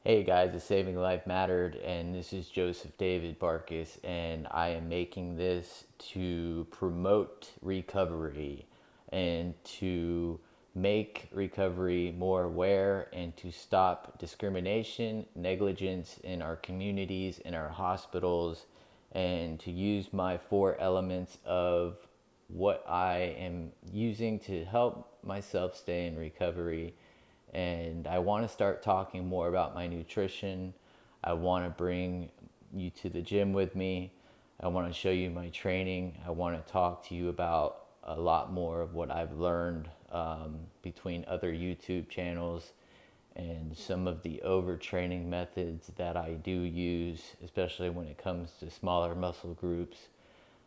Hey guys, it's Saving Life Mattered, and this is Joseph David Barkis, and I am making this to promote recovery and to make recovery more aware and to stop discrimination, negligence in our communities, in our hospitals, and to use my four elements of what I am using to help myself stay in recovery. And I want to start talking more about my nutrition. I want to bring you to the gym with me. I want to show you my training. I want to talk to you about a lot more of what I've learned between other YouTube channels and some of the overtraining methods that I do use, especially when it comes to smaller muscle groups.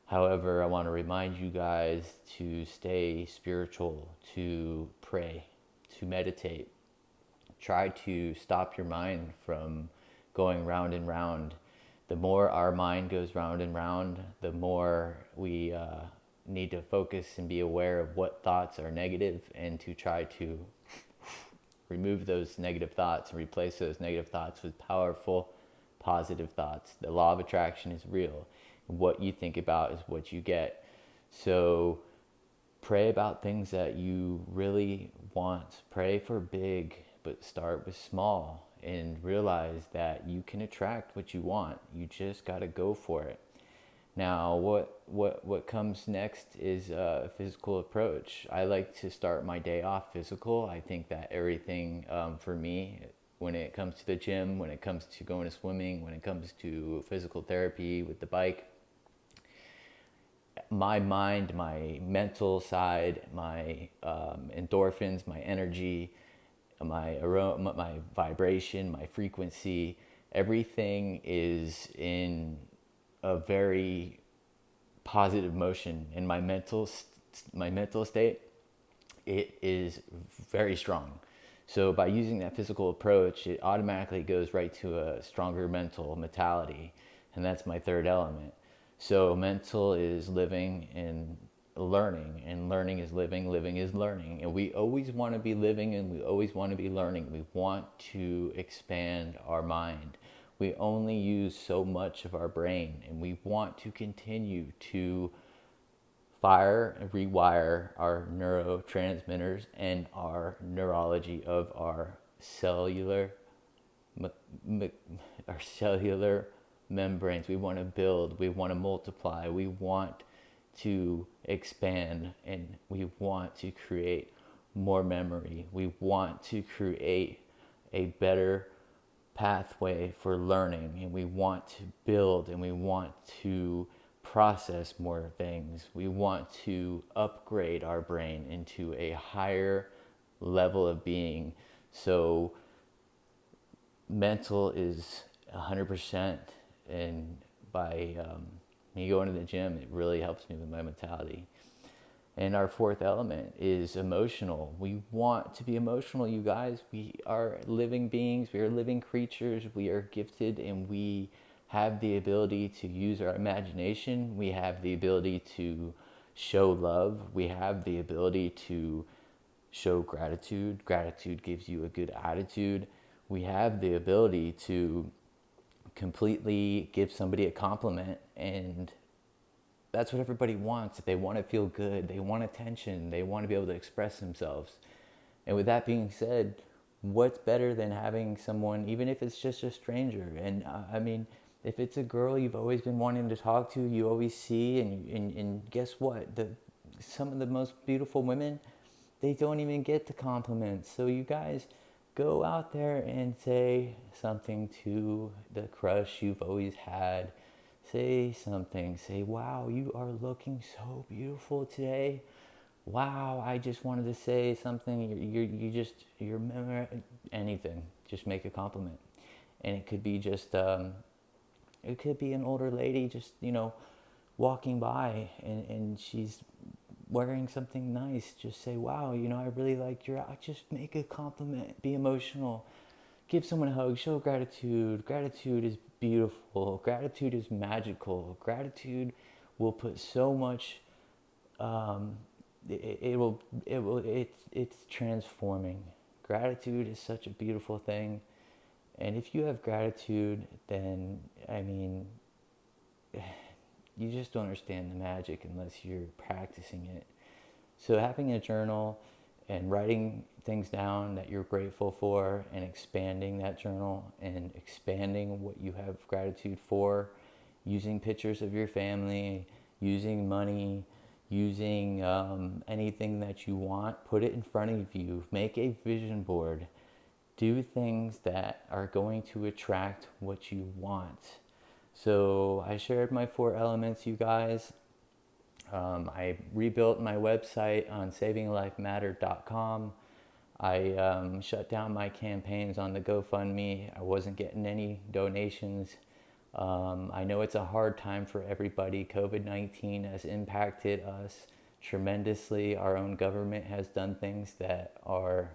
However, I want to remind you guys to stay spiritual, to pray, to meditate. Try to stop your mind from going round and round. The more our mind goes round and round, the more we need to focus and be aware of what thoughts are negative and to try to remove those negative thoughts and replace those negative thoughts with powerful, positive thoughts. The law of attraction is real. What you think about is what you get. So pray about things that you really want. Pray for big, but start with small and realize that you can attract what you want. You just got to go for it. Now, what comes next is a physical approach. I like to start my day off physical. I think that everything for me, when it comes to the gym, when it comes to going to swimming, when it comes to physical therapy with the bike, my mind, my mental side, my endorphins, my energy, my aroma, my vibration, my frequency, everything is in a very positive motion. In my mental state, it is very strong. So by using that physical approach, it automatically goes right to a stronger mental mentality, and that's my third element. So mental is living and learning is living, living is learning. And we always want to be living and we always want to be learning. We want to expand our mind. We only use so much of our brain, and we want to continue to fire and rewire our neurotransmitters and our neurology of cellular our cellular membranes. We want to build, we want to multiply, we want to expand, and we want to create more memory. We want to create a better pathway for learning, and we want to build, and we want to process more things. We want to upgrade our brain into a higher level of being. So mental is 100%, and by me going to the gym, it really helps me with my mentality. And our fourth element is emotional. We want to be emotional, you guys. We are living beings, we are living creatures, we are gifted, and we have the ability to use our imagination. We have the ability to show love. We have the ability to show gratitude. Gratitude gives you a good attitude. We have the ability to completely give somebody a compliment, and that's what everybody wants. They want to feel good, they want attention, they want to be able to express themselves. And with that being said, what's better than having someone, even if it's just a stranger? And I mean, if it's a girl you've always been wanting to talk to, you always see, and guess what? Some of the most beautiful women, they don't even get the compliments. So you guys go out there and say something to the crush you've always had. Say something. Say, wow, you are looking so beautiful today. Wow, I just wanted to say something. You're anything. Just make a compliment. And it could be just, it could be an older lady just, walking by, and she's wearing something nice. Just say, wow, I really like your outfit. Just make a compliment. Be emotional. Give someone a hug. Show gratitude. Gratitude is beautiful. Gratitude is magical. Gratitude will put so much. It will. It's transforming. Gratitude is such a beautiful thing, And if you have gratitude, then, I mean, you just don't understand the magic unless you're practicing it. So having a journal and writing things down that you're grateful for and expanding that journal and expanding what you have gratitude for, using pictures of your family, using money, using anything that you want, put it in front of you, make a vision board, do things that are going to attract what you want. So I shared my 4 elements, you guys. I rebuilt my website on savingalifemattered.com. I shut down my campaigns on the GoFundMe. I wasn't getting any donations. I know it's a hard time for everybody. COVID-19 has impacted us tremendously. Our own government has done things that are,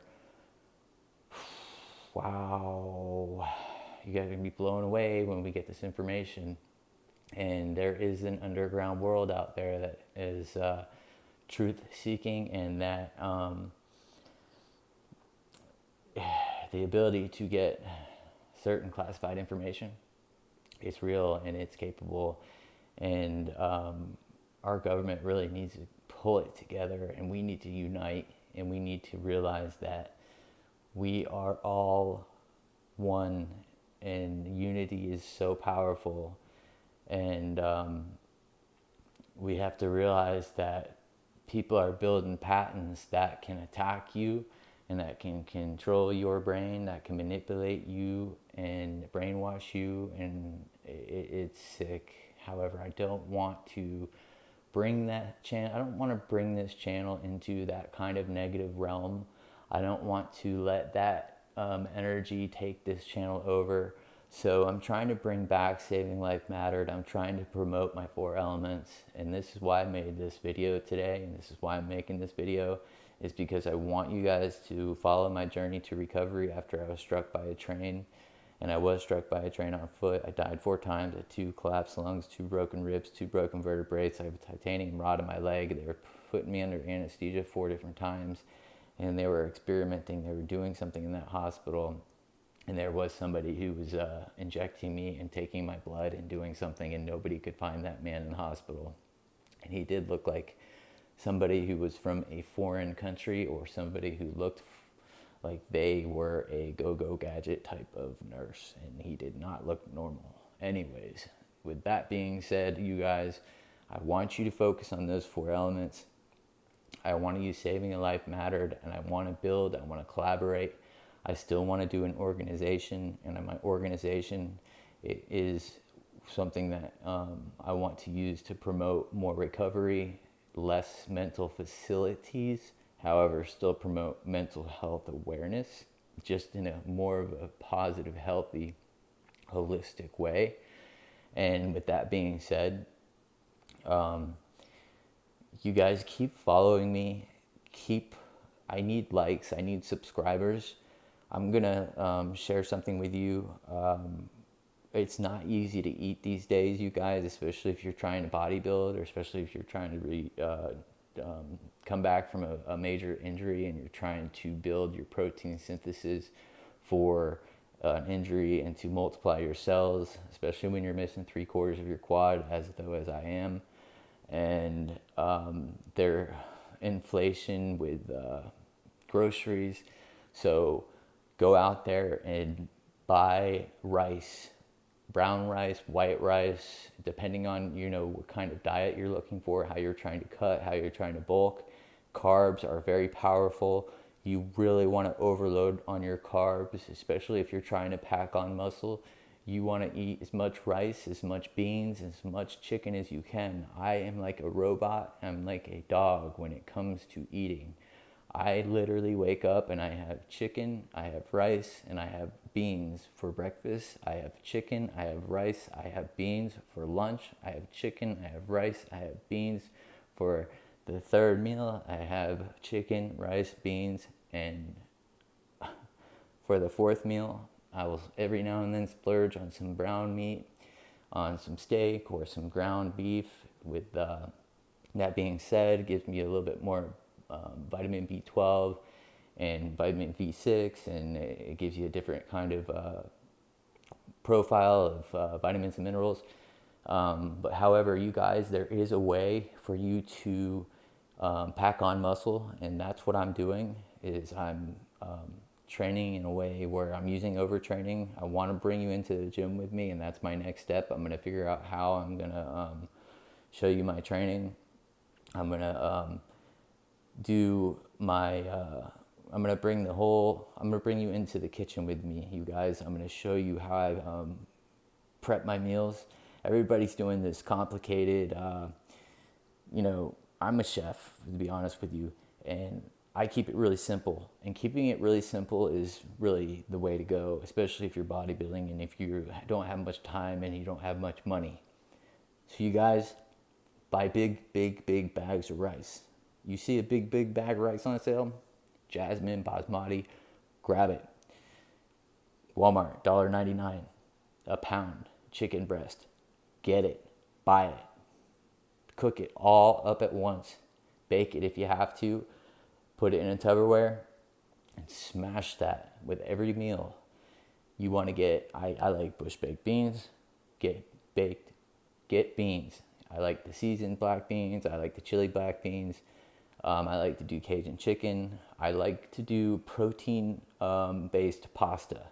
wow, you guys are going to be blown away when we get this information. And there is an underground world out there that is truth seeking, and that the ability to get certain classified information is real and it's capable. And our government really needs to pull it together, and we need to unite, and we need to realize that we are all one, and unity is so powerful. And we have to realize that people are building patents that can attack you and that can control your brain, that can manipulate you and brainwash you, and it's sick. However, I don't want to bring that channel, I don't want to bring this channel into that kind of negative realm. I don't want to let that energy take this channel over. So I'm trying to bring back Saving Life Mattered. I'm trying to promote my 4 elements. And this is why I made this video today. And this is why I'm making this video, is because I want you guys to follow my journey to recovery after I was struck by a train. And I was struck by a train on foot. I died 4 times. I had 2 collapsed lungs, 2 broken ribs, 2 broken vertebrae. I have a titanium rod in my leg. They were putting me under anesthesia 4 different times. And they were experimenting. They were doing something in that hospital. And there was somebody who was injecting me and taking my blood and doing something, and nobody could find that man in the hospital. And he did look like somebody who was from a foreign country, or somebody who looked like they were a go-go gadget type of nurse, and he did not look normal. Anyways, with that being said, you guys, I want you to focus on those 4 elements. I want to use Saving a Life Mattered, and I want to build, I want to collaborate. I still want to do an organization, and my organization is something that I want to use to promote more recovery, less mental facilities, however, still promote mental health awareness, just in a more of a positive, healthy, holistic way. And with that being said, you guys keep following me. I need likes, I need subscribers. I'm gonna share something with you. It's not easy to eat these days, you guys, especially if you're trying to bodybuild, or especially if you're trying to come back from a major injury and you're trying to build your protein synthesis for an injury and to multiply your cells, especially when you're missing 3/4 of your quad, as I am. And their inflation with groceries. So go out there and buy rice, brown rice, white rice, depending on, what kind of diet you're looking for, how you're trying to cut, how you're trying to bulk. Carbs are very powerful. You really want to overload on your carbs, especially if you're trying to pack on muscle. You want to eat as much rice, as much beans, as much chicken as you can. I am like a robot. I'm like a dog when it comes to eating. I literally wake up and I have chicken, I have rice, and I have beans for breakfast. I have chicken, I have rice, I have beans for lunch. I have chicken, I have rice, I have beans for the 3rd meal. I have chicken, rice, beans, and for the 4th meal, I will every now and then splurge on some brown meat, on some steak or some ground beef. With that being said, gives me a little bit more vitamin B12 and vitamin B6, and it gives you a different kind of profile of vitamins and minerals. But however, you guys, there is a way for you to pack on muscle, and that's what I'm doing. Is I'm training in a way where I'm using overtraining. I want to bring you into the gym with me, and that's my next step. I'm going to figure out how I'm going to show you my training. I'm going to do my I'm gonna bring you into the kitchen with me, you guys. I'm gonna show you how I prep my meals. Everybody's doing this complicated, I'm a chef, to be honest with you, and I keep it really simple. And keeping it really simple is really the way to go, especially if you're bodybuilding and if you don't have much time and you don't have much money. So you guys, buy big bags of rice. You see a big bag of rice on sale? Jasmine, basmati, grab it. Walmart, $1.99 a pound, chicken breast. Get it, buy it. Cook it all up at once. Bake it if you have to. Put it in a Tupperware and smash that with every meal. You want to get, I like bush baked beans. Get baked, get beans. I like the seasoned black beans. I like the chili black beans. I like to do Cajun chicken. I like to do protein-based pasta.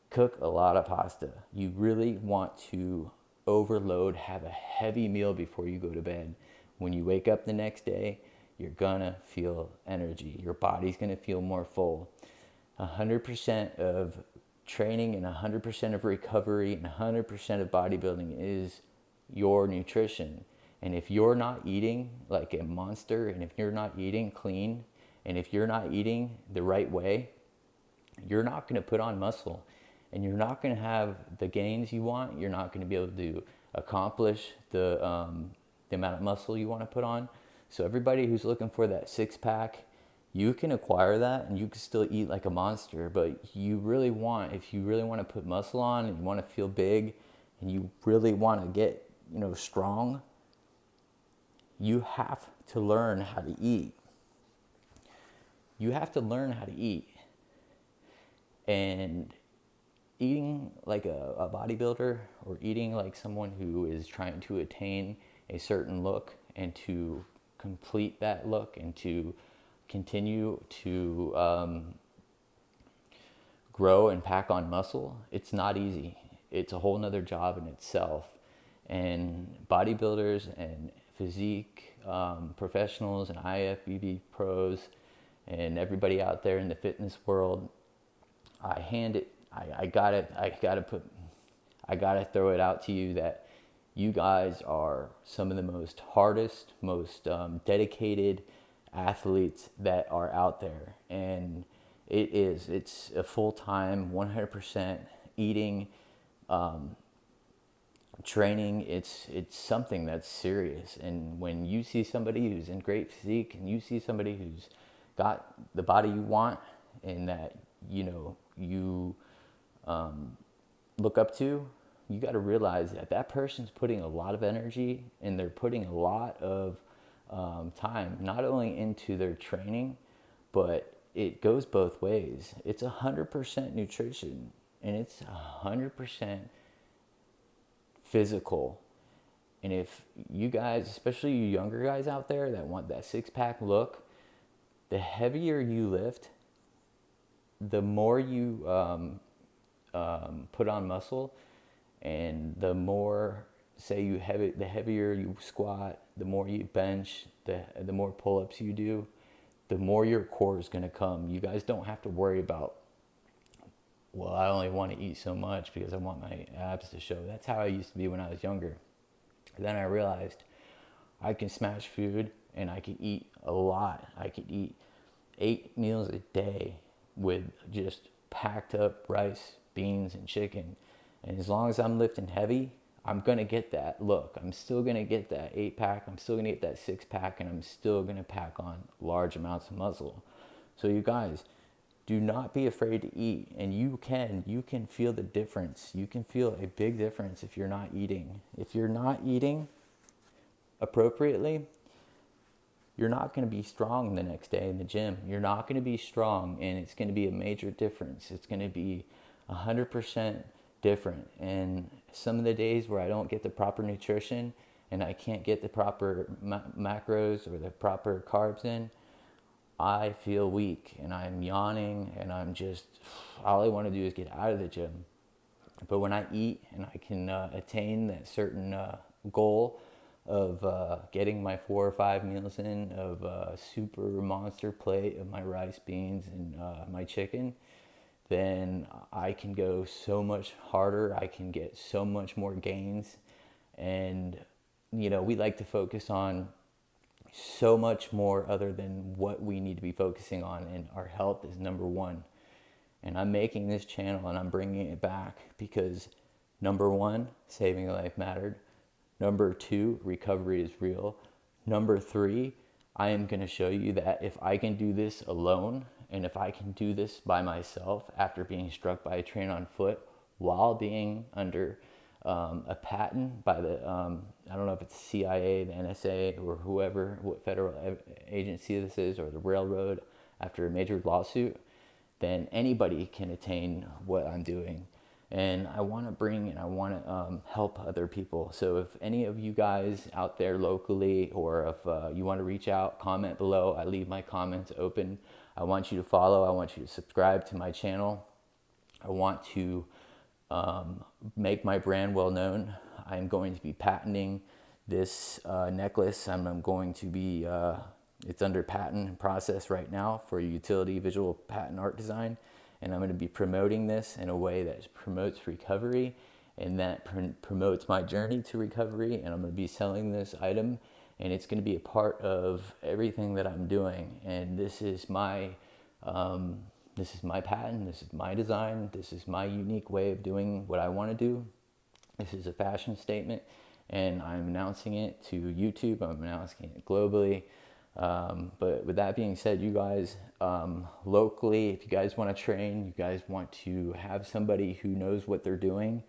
Cook a lot of pasta. You really want to overload, have a heavy meal before you go to bed. When you wake up the next day, you're gonna feel energy. Your body's gonna feel more full. 100% of training and 100% of recovery and 100% of bodybuilding is your nutrition. And if you're not eating like a monster, and if you're not eating clean, and if you're not eating the right way, you're not going to put on muscle, and you're not going to have the gains you want. You're not going to be able to accomplish the amount of muscle you want to put on. So everybody who's looking for that six pack, you can acquire that and you can still eat like a monster. But if you really want to put muscle on and you want to feel big and you really want to get, strong, you have to learn how to eat. You have to learn how to eat. And eating like a bodybuilder or eating like someone who is trying to attain a certain look and to complete that look and to continue to grow and pack on muscle, it's not easy. It's a whole nother job in itself. And bodybuilders and physique professionals and IFBB pros and everybody out there in the fitness world, I gotta throw it out to you that you guys are some of the most hardest, most dedicated athletes that are out there. And it's a full-time 100% eating training. It's something that's serious. And when you see somebody who's in great physique and you see somebody who's got the body you want and that you look up to, you got to realize that that person's putting a lot of energy and they're putting a lot of time not only into their training, but it goes both ways. It's 100% nutrition and it's 100% physical. And if you guys, especially you younger guys out there that want that six-pack look, the heavier you lift, the more you put on muscle, and the more, the heavier you squat, the more you bench, the more pull-ups you do, the more your core is going to come. You guys don't have to worry about, well, I only want to eat so much because I want my abs to show. That's how I used to be when I was younger. Then I realized I can smash food and I can eat a lot. I could eat 8 meals a day with just packed up rice, beans, and chicken. And as long as I'm lifting heavy, I'm going to get that look. I'm still going to get that 8-pack. I'm still going to get that 6-pack. And I'm still going to pack on large amounts of muscle. So you guys, do not be afraid to eat. And you can feel the difference. You can feel a big difference if you're not eating. If you're not eating appropriately, you're not going to be strong the next day in the gym. You're not going to be strong, and it's going to be a major difference. It's going to be 100% different. And some of the days where I don't get the proper nutrition and I can't get the proper macros or the proper carbs in, I feel weak and I'm yawning and I'm just, all I want to do is get out of the gym. But when I eat and I can attain that certain goal of getting my 4 or 5 meals in, of a super monster plate of my rice, beans, and my chicken, then I can go so much harder. I can get so much more gains. And, we like to focus on so much more other than what we need to be focusing on. And our health is number one. And I'm making this channel and I'm bringing it back because number one, saving a life mattered. Number two, recovery is real. Number three, I am going to show you that if I can do this alone and if I can do this by myself after being struck by a train on foot while being under a patent by the, I don't know if it's CIA, the NSA, or whoever, what federal agency this is, or the railroad, after a major lawsuit, then anybody can attain what I'm doing. And I want to bring and I want to help other people. So if any of you guys out there locally, or if you want to reach out, comment below. I leave my comments open. I want you to follow. I want you to subscribe to my channel. I want to make my brand well known. I'm going to be patenting this necklace. I'm going to be, it's under patent process right now for utility visual patent art design. And I'm going to be promoting this in a way that promotes recovery and that promotes my journey to recovery. And I'm going to be selling this item and it's going to be a part of everything that I'm doing. And this is my patent. This is my design. This is my unique way of doing what I want to do. This is a fashion statement and I'm announcing it to YouTube. I'm announcing it globally. But with that being said, you guys, locally, if you guys want to train, you guys want to have somebody who knows what they're doing,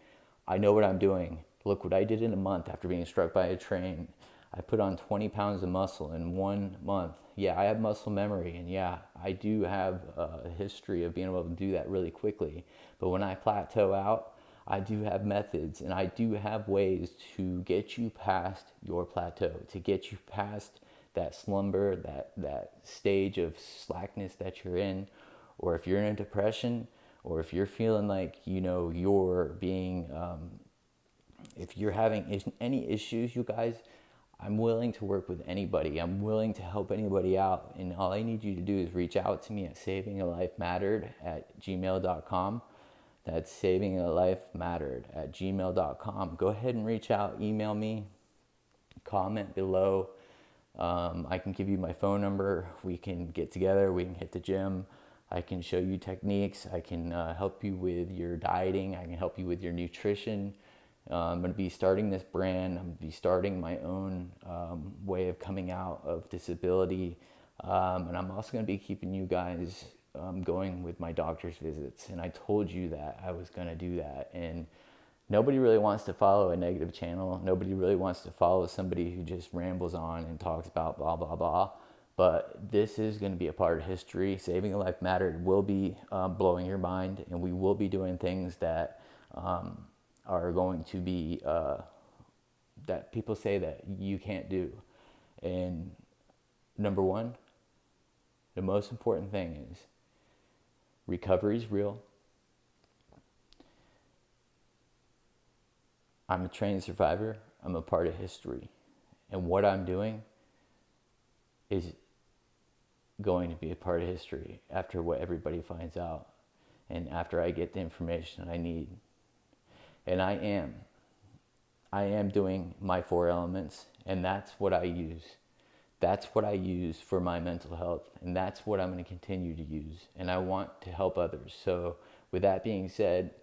I know what I'm doing. Look what I did in a month after being struck by a train. I put on 20 pounds of muscle in 1 month. Yeah, I have muscle memory, and yeah, I do have a history of being able to do that really quickly. But when I plateau out, I do have methods and I do have ways to get you past your plateau, to get you past that slumber, that stage of slackness that you're in, or if you're in a depression, or if you're feeling like, you're being, if you're having any issues, you guys, I'm willing to work with anybody. I'm willing to help anybody out. And all I need you to do is reach out to me at savingalifemattered@gmail.com. That's savingalifemattered@gmail.com. Go ahead and reach out, email me, comment below. I can give you my phone number. We can get together. We can hit the gym. I can show you techniques. I can help you with your dieting. I can help you with your nutrition. I'm going to be starting this brand. I'm going to be starting my own way of coming out of disability. And I'm also going to be keeping you guys going with my doctor's visits. And I told you that I was going to do that. And nobody really wants to follow a negative channel. Nobody really wants to follow somebody who just rambles on and talks about blah, blah, blah. But this is going to be a part of history. Saving a Life Mattered will be blowing your mind, and we will be doing things that are going to be, that people say that you can't do. And number one, the most important thing is recovery is real. I'm a trained survivor. I'm a part of history. And what I'm doing is going to be a part of history after what everybody finds out and after I get the information I need. And I am doing my 4 elements, and that's what I use. That's what I use for my mental health, and that's what I'm going to continue to use. And I want to help others. So with that being said,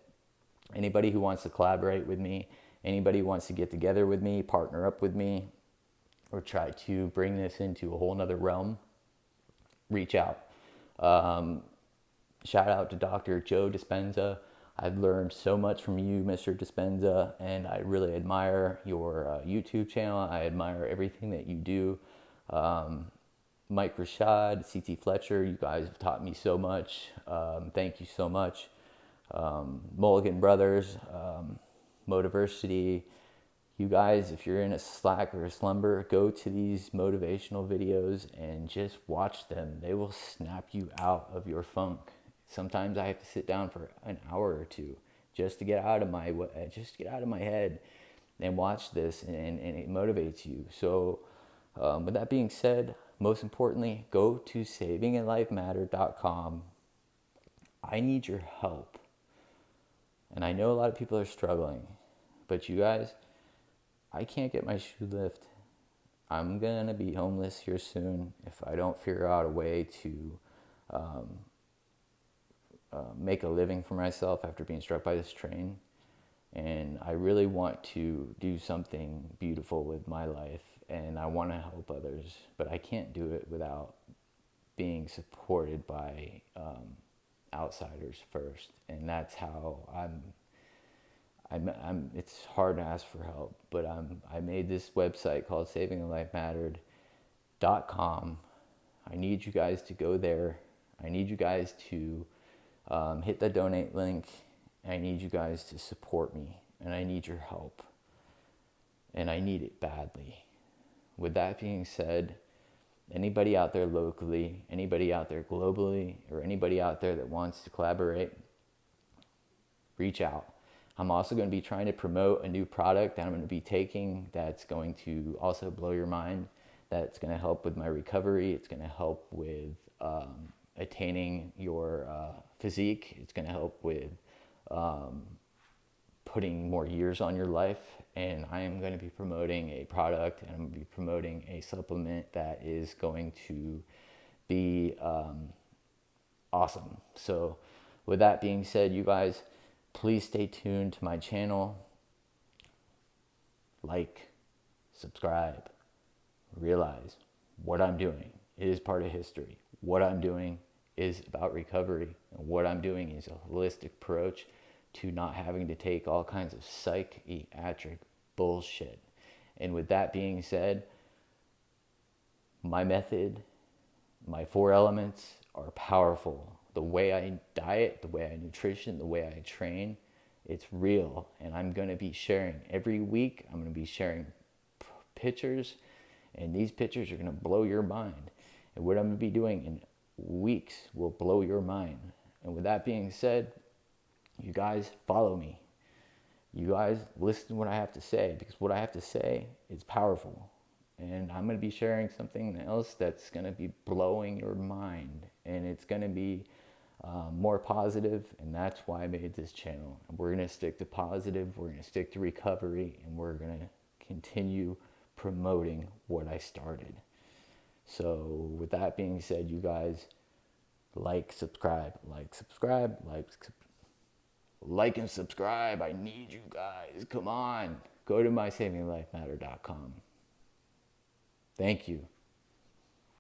anybody who wants to collaborate with me, anybody who wants to get together with me, partner up with me, or try to bring this into a whole nother realm, reach out. Shout out to Dr. Joe Dispenza. I've learned so much from you, Mr. Dispenza, and I really admire your YouTube channel. I admire everything that you do. Mike Rashad, CT Fletcher, you guys have taught me so much. Thank you so much. Mulligan Brothers, Motiversity. You guys, if you're in a slack or a slumber, go to these motivational videos and just watch them. They will snap you out of your funk. Sometimes I have to sit down for an hour or two just to get out of my head and watch this, and it motivates you. So with that being said, most importantly, go to savingalifematter.com. I need your help. And I know a lot of people are struggling, but you guys, I can't get my shoe lift. I'm gonna be homeless here soon if I don't figure out a way to make a living for myself after being struck by this train. And I really want to do something beautiful with my life, and I want to help others, but I can't do it without being supported by outsiders first. And that's how it's hard to ask for help, but I made this website called savingalifemattered.com. I need you guys to go there. I need you guys to hit the donate link. I need you guys to support me, and I need your help, and I need it badly. With that being said, anybody out there locally, anybody out there globally, or anybody out there that wants to collaborate, reach out. I'm also going to be trying to promote a new product that I'm going to be taking that's going to also blow your mind, that's going to help with my recovery. It's going to help with attaining your physique. It's going to help with putting more years on your life. And I am going to be promoting a product, and I'm going to be promoting a supplement that is going to be awesome. So with that being said, you guys, please stay tuned to my channel. Like, subscribe, realize what I'm doing is part of history. What I'm doing is about recovery, and what I'm doing is a holistic approach to not having to take all kinds of psychiatric bullshit. And with that being said, my method, my 4 elements are powerful. The way I diet, the way I nutrition, the way I train, it's real. And I'm going to be sharing every week. I'm going to be sharing pictures, and these pictures are going to blow your mind. And what I'm going to be doing in weeks will blow your mind. And with that being said, you guys follow me. You guys listen to what I have to say, because what I have to say is powerful. And I'm going to be sharing something else that's going to be blowing your mind. And it's going to be more positive. And that's why I made this channel. And we're going to stick to positive. We're going to stick to recovery. And we're going to continue promoting what I started. So with that being said, you guys, like, subscribe, like and subscribe. I need you guys. Come on. Go to mysavingalifematter.com. Thank you.